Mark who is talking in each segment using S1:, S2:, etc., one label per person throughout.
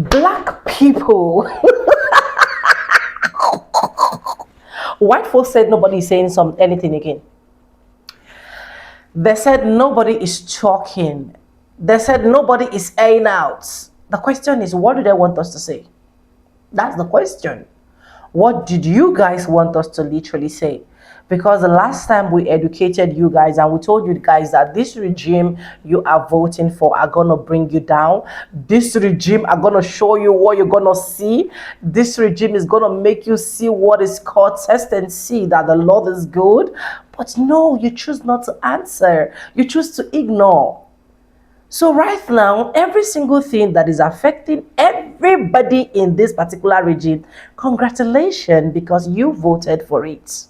S1: Black people. White folks said nobody is saying anything again. They said nobody is talking. They said nobody is airing out. The question is, what do they want us to say? That's the question. What did you guys want us to literally say? Because the last time we educated you guys and we told you guys that this regime you are voting for are going to bring you down. This regime are going to show you what you're going to see. This regime is going to make you see what is called test and see that the Lord is good. But no, you choose not to answer. You choose to ignore. So right now, every single thing that is affecting everybody in this particular regime, congratulations, because you voted for it.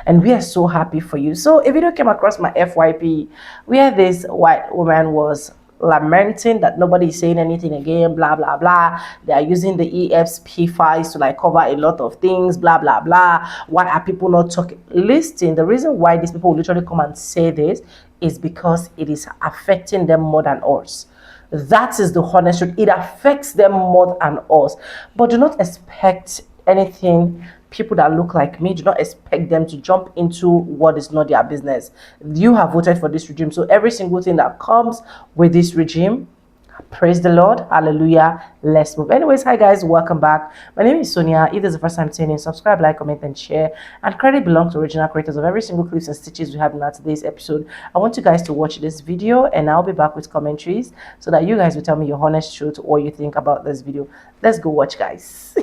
S1: And we are so happy for you. So a video came across my FYP where this white woman was lamenting that nobody is saying anything again, blah blah blah. They are using the EFP files to like cover a lot of things, blah blah blah. Why are people not talking? Listen, the reason why these people literally come and say this is because it is affecting them more than us. That is the honest truth. It affects them more than us. But do not expect anything. People that look like me, do not expect them to jump into what is not their business. You have voted for this regime. So every single thing that comes with this regime, praise the Lord, hallelujah, let's move. Anyways, hi guys, welcome back. My name is Sonia. If this is the first time tuning in, subscribe, like, comment, and share. And credit belongs to original creators of every single clips and stitches we have in our today's episode. I want you guys to watch this video and I'll be back with commentaries so that you guys will tell me your honest truth, what you think about this video. Let's go watch, guys.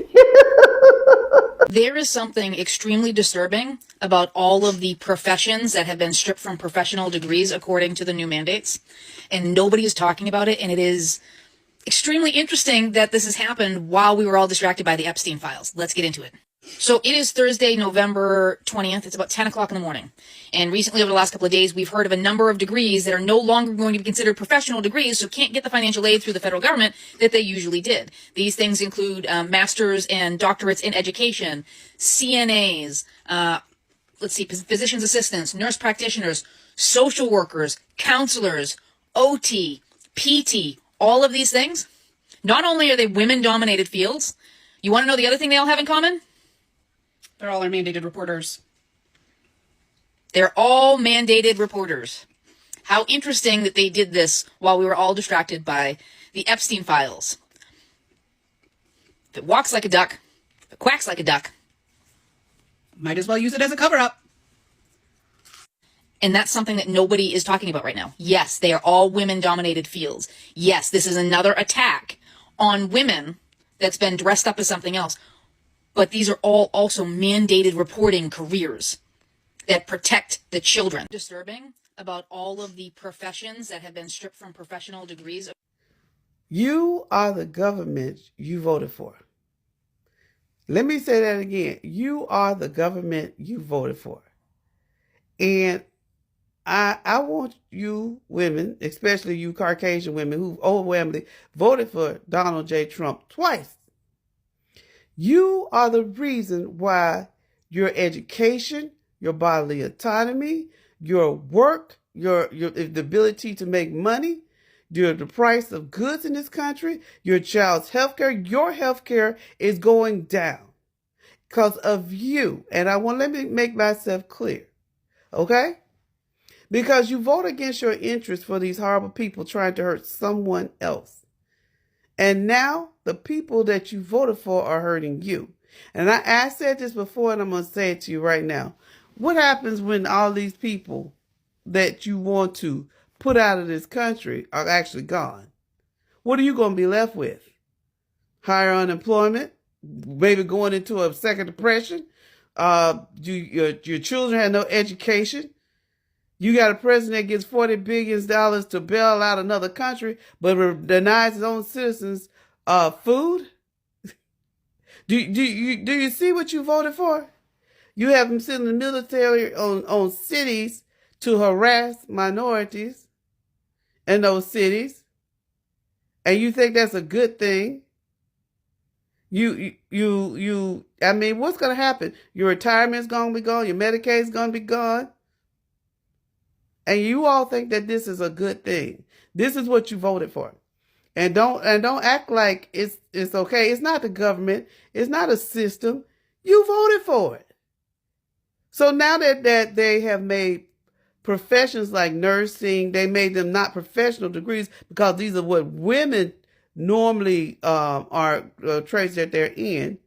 S2: There is something extremely disturbing about all of the professions that have been stripped from professional degrees according to the new mandates, and nobody is talking about it, and it is extremely interesting that this has happened while we were all distracted by the Epstein files. Let's get into it. So it is Thursday, November 20th. It's about 10 o'clock in the morning. And recently, over the last couple of days, we've heard of a number of degrees that are no longer going to be considered professional degrees, so can't get the financial aid through the federal government that they usually did. These things include masters and doctorates in education, CNAs, physician's assistants, nurse practitioners, social workers, counselors, OT, PT, all of these things. Not only are they women-dominated fields, you want to know the other thing they all have in common?
S3: They're all our mandated reporters.
S2: They're all mandated reporters. How interesting that they did this while we were all distracted by the Epstein files. If it walks like a duck, if it quacks like a duck.
S3: Might as well use it as a cover-up.
S2: And that's something that nobody is talking about right now. Yes, they are all women-dominated fields. Yes, this is another attack on women that's been dressed up as something else. But these are all also mandated reporting careers that protect the children. Disturbing about all of the professions that have been stripped from professional degrees.
S4: You are the government you voted for. Let me say that again. You are the government you voted for. And I want you women, especially you Caucasian women who overwhelmingly voted for Donald J. Trump twice. You are the reason why your education, your bodily autonomy, your work, your the ability to make money, the price of goods in this country, your child's healthcare, your healthcare is going down because of you. And let me make myself clear, okay? Because you vote against your interests for these horrible people trying to hurt someone else. And now the people that you voted for are hurting you. And I said this before, and I'm going to say it to you right now. What happens when all these people that you want to put out of this country are actually gone? What are you going to be left with? Higher unemployment? Maybe going into a second depression? Your children have no education? You got a president that gets $40 billion to bail out another country, but denies his own citizens food? Do you see what you voted for? You have them sending the military on cities to harass minorities in those cities, and you think that's a good thing? I mean, what's going to happen? Your retirement's going to be gone. Your Medicaid's going to be gone. And you all think that this is a good thing. This is what you voted for. And don't act like it's okay. It's not the government. It's not a system. You voted for it. So now that they have made professions like nursing, they made them not professional degrees because these are what women normally are trades that they're in.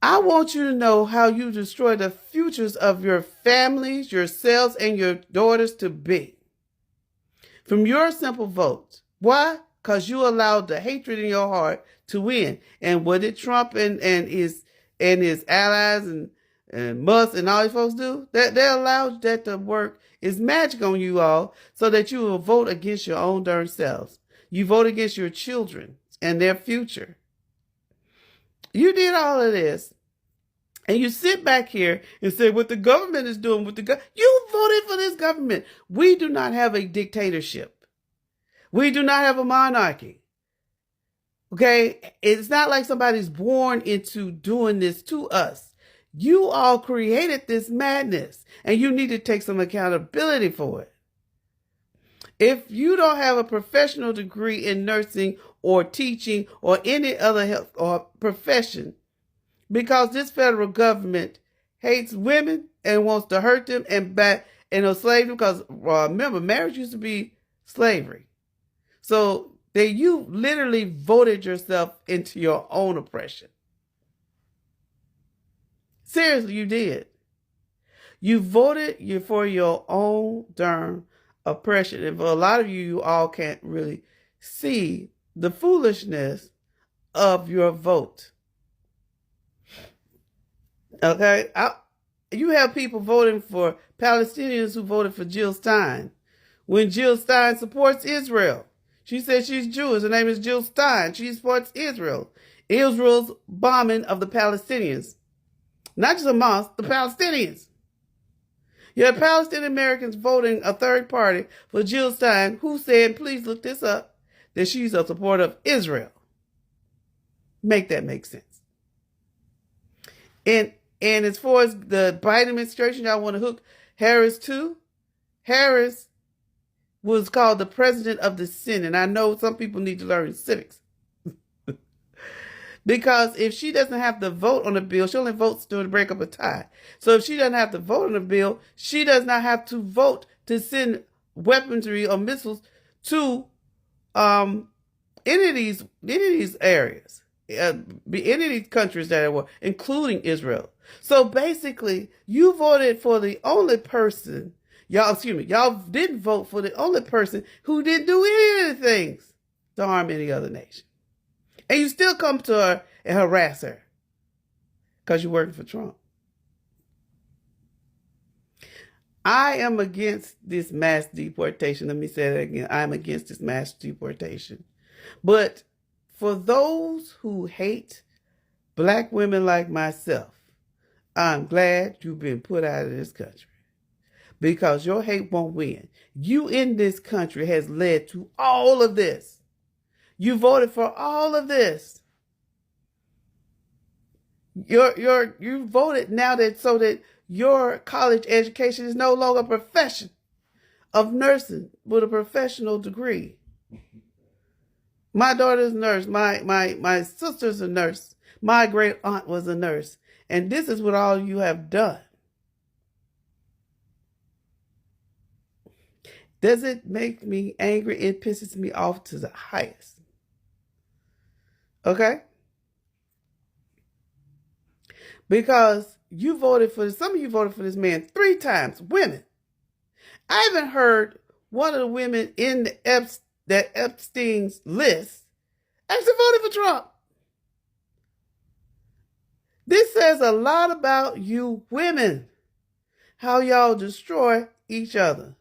S4: I want you to know how you destroy the futures of your families, yourselves, and your daughters to be from your simple votes. Why? Because you allowed the hatred in your heart to win. And what did Trump and his allies and Musk and all these folks do? They allowed that to work. It's magic on you all so that you will vote against your own darn selves. You vote against your children and their future. You did all of this. And you sit back here and say what the government is doing with you voted for this government. We do not have a dictatorship. We do not have a monarchy. Okay? It's not like somebody's born into doing this to us. You all created this madness, and you need to take some accountability for it. If you don't have a professional degree in nursing or teaching or any other health or profession, because this federal government hates women and wants to hurt them and enslave them, because remember, marriage used to be slavery. So you literally voted yourself into your own oppression. Seriously, you did. You voted for your own darn oppression. And for a lot of you, you all can't really see the foolishness of your vote. Okay? You have people voting for Palestinians who voted for Jill Stein, when Jill Stein supports Israel. She says she's Jewish. Her name is Jill Stein. She supports Israel. Israel's bombing of the Palestinians. Not just Hamas, the Palestinians. You have Palestinian Americans voting a third party for Jill Stein, who said, please look this up, that she's a supporter of Israel. Make that make sense. And as far as the Biden administration, y'all want to hook Harris too? Harris was called the president of the Senate. I know some people need to learn civics. Because if she doesn't have to vote on the bill, she only votes to break up a tie. So if she doesn't have to vote on the bill, she does not have to vote to send weaponry or missiles to any of these areas, any of these countries that are war, including Israel. So basically, you voted for the only person, y'all didn't vote for the only person who didn't do any of the things to harm any other nation. And you still come to her and harass her because you're working for Trump. I am against this mass deportation. Let me say that again. I'm against this mass deportation. But for those who hate black women like myself, I'm glad you've been put out of this country, because your hate won't win. You in this country has led to all of this. You voted for all of this. You voted now so that your college education is no longer a profession of nursing with a professional degree. My daughter's a nurse. My sister's a nurse. My great aunt was a nurse. And this is what all you have done. Does it make me angry? It pisses me off to the highest. Okay? Because some of you voted for this man 3 times, women. I haven't heard one of the women in that Epstein's list actually voted for Trump. This says a lot about you women, how y'all destroy each other.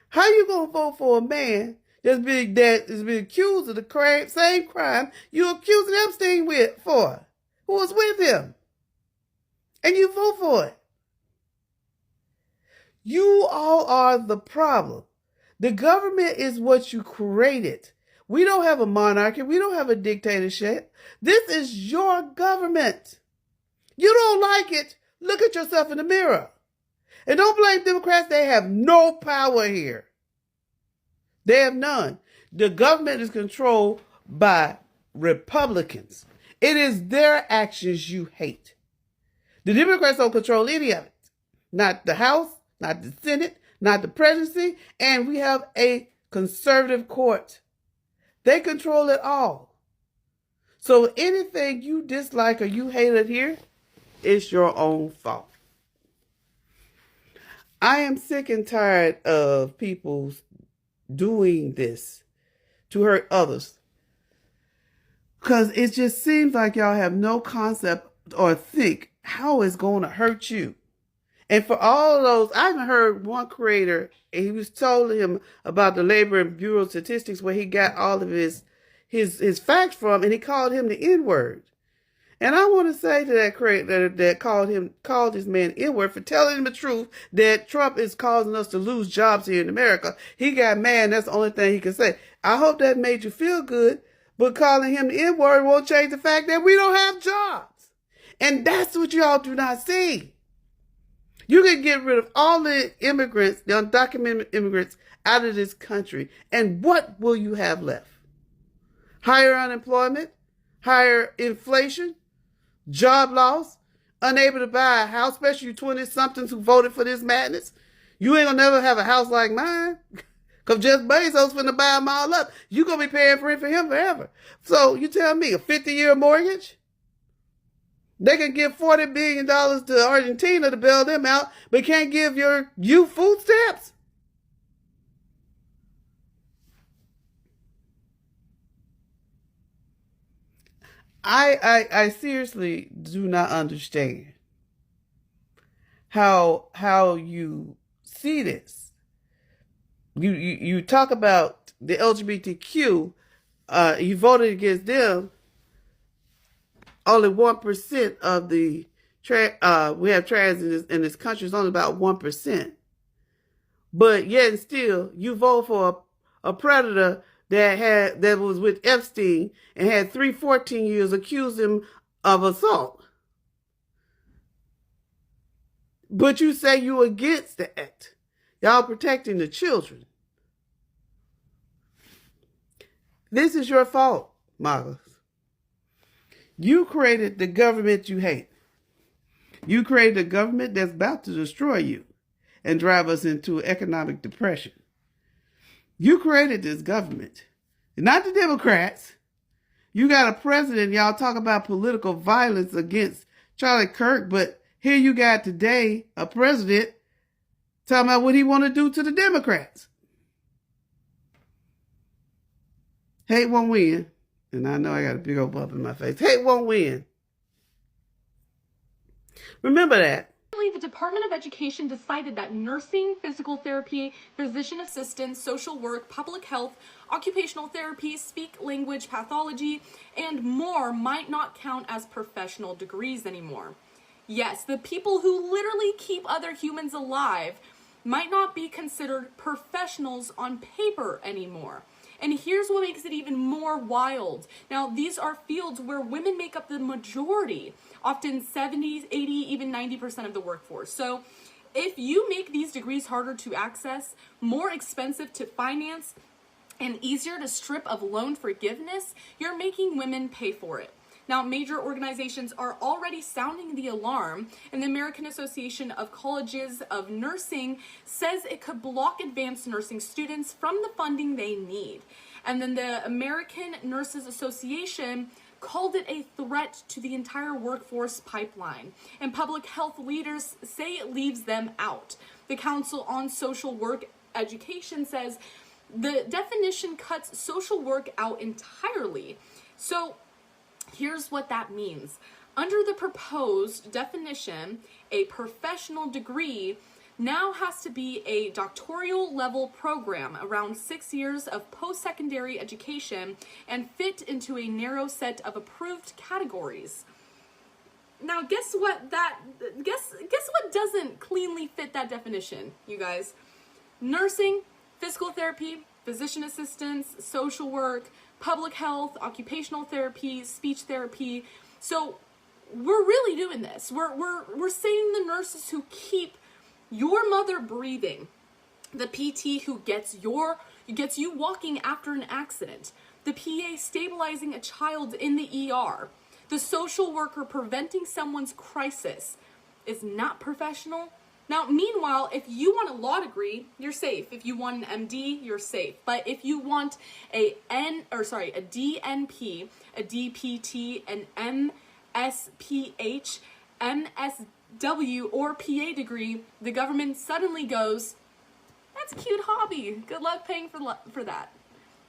S4: How you gonna vote for a man that is being accused of the same crime you accusing Epstein for, who was with him, and you vote for it? You all are the problem. The government is what you created. We don't have a monarchy. We don't have a dictatorship. This is your government. You don't like it? Look at yourself in the mirror. And don't blame Democrats. They have no power here. They have none. The government is controlled by Republicans. It is their actions you hate. The Democrats don't control any of it. Not the House, not the Senate, not the presidency, and we have a conservative court. They control it all. So anything you dislike or you hate it here, it's your own fault. I am sick and tired of people doing this to hurt others. Because it just seems like y'all have no concept or think how it's going to hurt you. And for all of those, I even heard one creator, and he was told him about the Labor and Bureau of Statistics where he got all of his facts from, and he called him the N-word. And I want to say to that creator that called this man N-word for telling him the truth that Trump is causing us to lose jobs here in America. He got mad, and that's the only thing he could say. I hope that made you feel good, but calling him the N-word won't change the fact that we don't have jobs. And that's what y'all do not see. You can get rid of all the immigrants, the undocumented immigrants, out of this country. And what will you have left? Higher unemployment, higher inflation, job loss, unable to buy a house, especially you 20-somethings who voted for this madness. You ain't gonna never have a house like mine. Because Jeff Bezos finna buy them all up. You gonna be paying for it for him forever. So you tell me, a 50-year mortgage? They can give $40 billion to Argentina to bail them out, but can't give you food stamps? I seriously do not understand how you see this. You talk about the LGBTQ, you voted against them. Only 1% of the we have trans in this country. It's only about 1%. But yet and still, you vote for a predator that was with Epstein and had 3 14-years accused him of assault. But you say you against the act. Y'all protecting the children. This is your fault, Marcus. You created the government you hate. You created a government that's about to destroy you and drive us into economic depression. You created this government, not the Democrats. You got a president, y'all talk about political violence against Charlie Kirk, but here you got today a president talking about what he want to do to the Democrats. Hate won't win. And I know I got a big old bump in my face. Hate won't win. Remember that.
S5: The Department of Education decided that nursing, physical therapy, physician assistant, social work, public health, occupational therapy, speech language pathology, and more might not count as professional degrees anymore. Yes, the people who literally keep other humans alive might not be considered professionals on paper anymore. And here's what makes it even more wild. Now, these are fields where women make up the majority, often 70, 80, even 90% of the workforce. So if you make these degrees harder to access, more expensive to finance, and easier to strip of loan forgiveness, you're making women pay for it. Now, major organizations are already sounding the alarm, and the American Association of Colleges of Nursing says it could block advanced nursing students from the funding they need. And then the American Nurses Association called it a threat to the entire workforce pipeline, and public health leaders say it leaves them out. The Council on Social Work Education says the definition cuts social work out entirely. So here's what that means. Under the proposed definition, a professional degree now has to be a doctoral level program, around 6 years of post-secondary education, and fit into a narrow set of approved categories. Now, guess what doesn't cleanly fit that definition, you guys? Nursing, physical therapy, physician assistants, social work, public health, occupational therapy, speech therapy. So we're really doing this. We're saying the nurses who keep your mother breathing, the PT who gets your It gets you walking after an accident. The PA stabilizing a child in the ER. The social worker preventing someone's crisis is not professional. Now, meanwhile, if you want a law degree, you're safe. If you want an MD, you're safe. But if you want a DNP, a DPT, an MSPH, MSW, or PA degree, the government suddenly goes, that's a cute hobby. Good luck paying for that.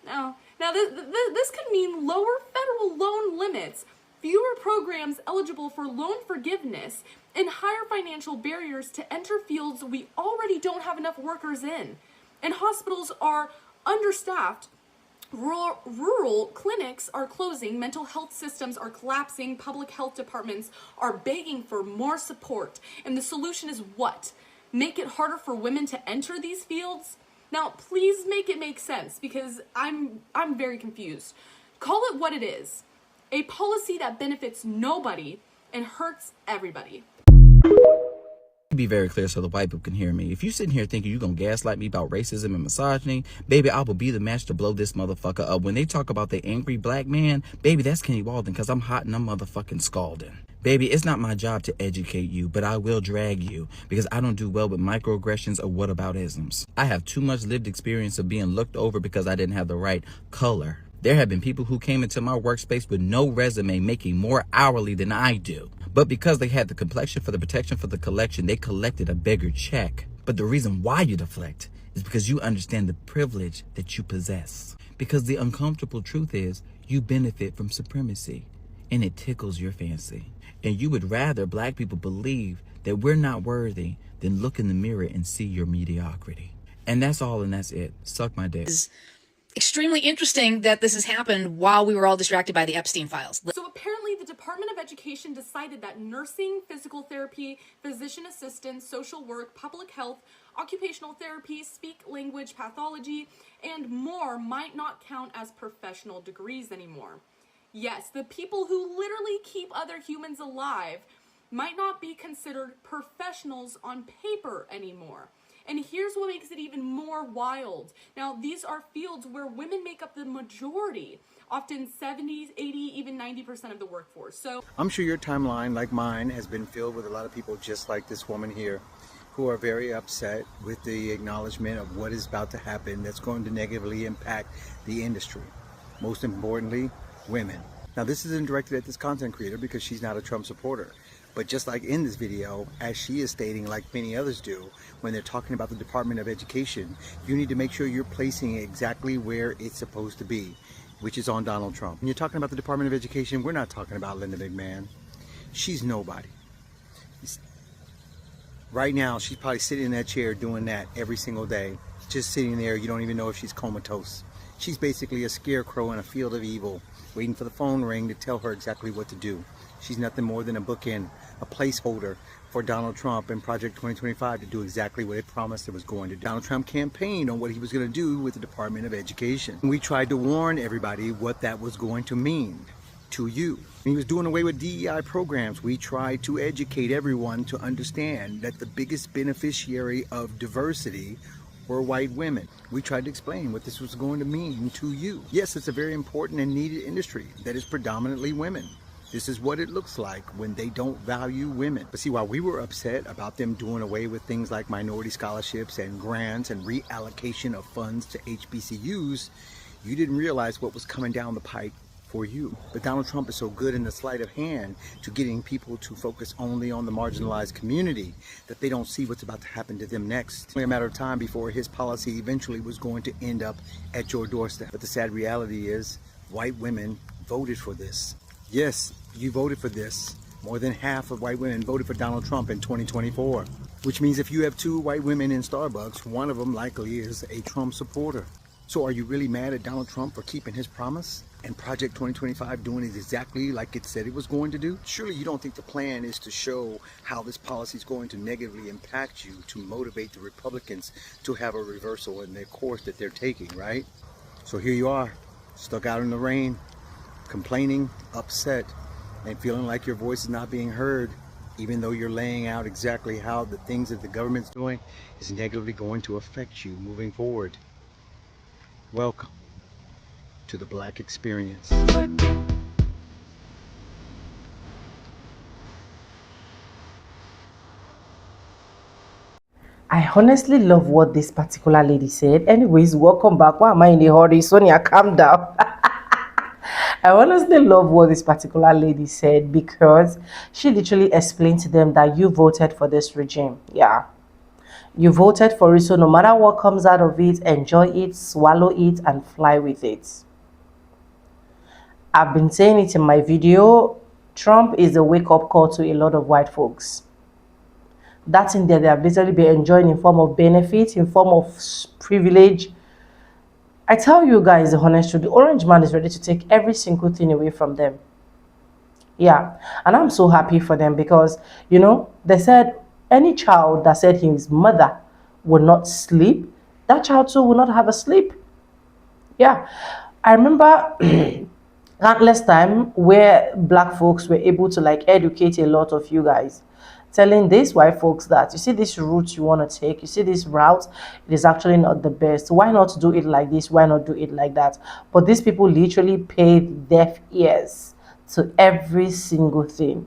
S5: Now this could mean lower federal loan limits, fewer programs eligible for loan forgiveness, and higher financial barriers to enter fields we already don't have enough workers in. And hospitals are understaffed. Rural clinics are closing, mental health systems are collapsing, public health departments are begging for more support. And the solution is what? Make it harder for women to enter these fields? Now, please make it make sense, because I'm very confused. Call it what it is. A policy that benefits nobody and hurts everybody.
S6: Be very clear so the white people can hear me. If you sitting here thinking you're gonna gaslight me about racism and misogyny, baby, I will be the match to blow this motherfucker up. When they talk about the angry black man, baby, that's Kenny Walden, because I'm hot and I'm motherfucking scalding. Baby, it's not my job to educate you, but I will drag you, because I don't do well with microaggressions or whataboutisms. I have too much lived experience of being looked over because I didn't have the right color. There have been people who came into my workspace with no resume making more hourly than I do. But because they had the complexion for the protection for the collection, they collected a bigger check. But the reason why you deflect is because you understand the privilege that you possess. Because the uncomfortable truth is you benefit from supremacy, and it tickles your fancy. And you would rather black people believe that we're not worthy than look in the mirror and see your mediocrity. And that's all, and that's it. Suck my dick.
S2: Extremely interesting that this has happened while we were all distracted by the Epstein files.
S5: So apparently the Department of Education decided that nursing, physical therapy, physician assistants, social work, public health, occupational therapy, speak language pathology, and more might not count as professional degrees anymore. Yes, the people who literally keep other humans alive might not be considered professionals on paper anymore. And here's what makes it even more wild. Now, these are fields where women make up the majority, often 70, 80, even 90% of the workforce. So
S7: I'm sure your timeline, like mine, has been filled with a lot of people just like this woman here, who are very upset with the acknowledgement of what is about to happen that's going to negatively impact the industry. Most importantly, women. Now, this isn't directed at this content creator because she's not a Trump supporter. But just like in this video, as she is stating, like many others do, when they're talking about the Department of Education, you need to make sure you're placing it exactly where it's supposed to be, which is on Donald Trump. When you're talking about the Department of Education, we're not talking about Linda McMahon. She's nobody. Right now, she's probably sitting in that chair doing that every single day. Just sitting there, you don't even know if she's comatose. She's basically a scarecrow in a field of evil, waiting for the phone ring to tell her exactly what to do. She's nothing more than a bookend, a placeholder for Donald Trump and Project 2025 to do exactly what it promised it was going to do. Donald Trump campaigned on what he was going to do with the Department of Education. We tried to warn everybody what that was going to mean to you. When he was doing away with DEI programs, we tried to educate everyone to understand that the biggest beneficiary of diversity were white women. We tried to explain what this was going to mean to you. Yes, it's a very important and needed industry that is predominantly women. This is what it looks like when they don't value women. But see, while we were upset about them doing away with things like minority scholarships and grants and reallocation of funds to HBCUs, you didn't realize what was coming down the pike for you. But Donald Trump is so good in the sleight of hand to getting people to focus only on the marginalized community that they don't see what's about to happen to them next. It's only a matter of time before his policy eventually was going to end up at your doorstep. But the sad reality is white women voted for this. Yes, you voted for this. More than half of white women voted for Donald Trump in 2024, which means if you have 2 white women in Starbucks, one of them likely is a Trump supporter. So are you really mad at Donald Trump for keeping his promise and Project 2025 doing it exactly like it said it was going to do? Surely you don't think the plan is to show how this policy is going to negatively impact you to motivate the Republicans to have a reversal in their course that they're taking, right? So here you are, stuck out in the rain, complaining, upset, and feeling like your voice is not being heard, even though you're laying out exactly how the things that the government's doing is negatively going to affect you moving forward. Welcome to the Black Experience.
S1: I honestly love what this particular lady said. Anyways, welcome back. Why am I in a hurry? Sonia, calm down. I honestly love what this particular lady said because she literally explained to them that you voted for this regime. Yeah. You voted for it, so no matter what comes out of it, enjoy it, swallow it, and fly with it. I've been saying it in my video. Trump is a wake-up call to a lot of white folks. That's in there they have literally been enjoying in form of benefit, in form of privilege. I tell you guys the honest truth, the orange man is ready to take every single thing away from them. Yeah, and I'm so happy for them because, they said any child that said his mother would not sleep, that child too will not have a sleep. Yeah, I remember countless time where black folks were able to like educate a lot of you guys, telling these white folks that you see this route you want to take, you see this route, it is actually not the best. Why not do it like this? Why not do it like that? But these people literally paid deaf ears to every single thing.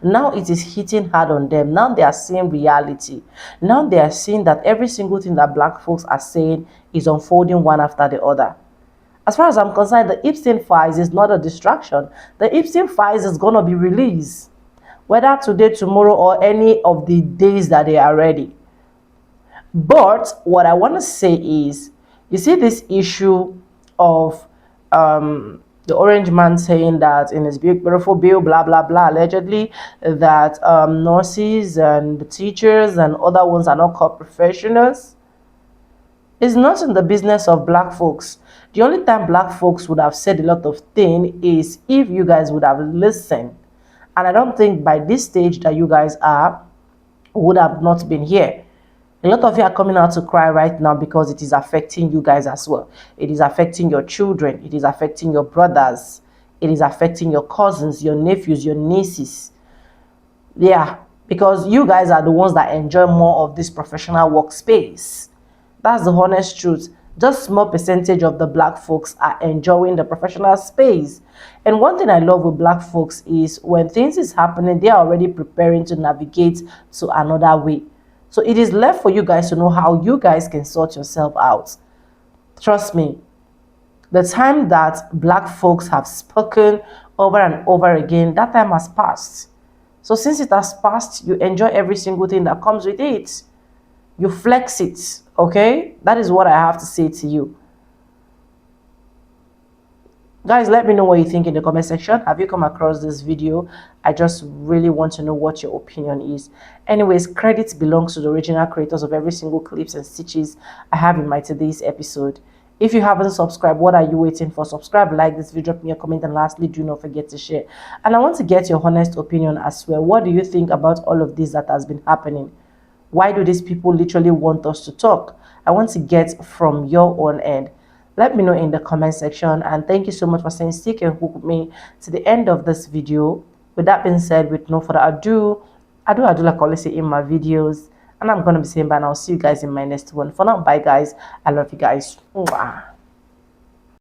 S1: Now it is hitting hard on them. Now they are seeing reality. Now they are seeing that every single thing that black folks are saying is unfolding one after the other. As far as I'm concerned, the Epstein files is not a distraction. The Epstein files is going to be released, whether today, tomorrow, or any of the days that they are ready. But what I want to say is, you see this issue of the orange man saying that in his beautiful bill, blah, blah, blah, allegedly, that nurses and teachers and other ones are not called professionals. It's not in the business of black folks. The only time black folks would have said a lot of things is if you guys would have listened. And I don't think by this stage that you guys are, would have not been here. A lot of you are coming out to cry right now because it is affecting you guys as well. It is affecting your children. It is affecting your brothers. It is affecting your cousins, your nephews, your nieces. Yeah, because you guys are the ones that enjoy more of this professional workspace. That's the honest truth. Just small percentage of the black folks are enjoying the professional space. And one thing I love with black folks is when things is happening, they are already preparing to navigate to another way. So it is left for you guys to know how you guys can sort yourself out. Trust me, the time that black folks have spoken over and over again, that time has passed. So since it has passed, you enjoy every single thing that comes with it. You flex it, okay? That is what I have to say to you. Guys, let me know what you think in the comment section. Have you come across this video? I just really want to know what your opinion is. Anyways, credit belongs to the original creators of every single clips and stitches I have in my today's episode. If you haven't subscribed, what are you waiting for? Subscribe, like this video, drop me a comment, and lastly, do not forget to share. And I want to get your honest opinion as well. What do you think about all of this that has been happening? Why do these people literally want us to talk? I want to get from your own end. Let me know in the comment section, and thank you so much for saying stick and hook me to the end of this video. With that being said, with no further ado, I do like I always say in my videos, and I'm gonna be saying bye, and I'll see you guys in my next one. For now, bye guys. I love you guys. Mwah.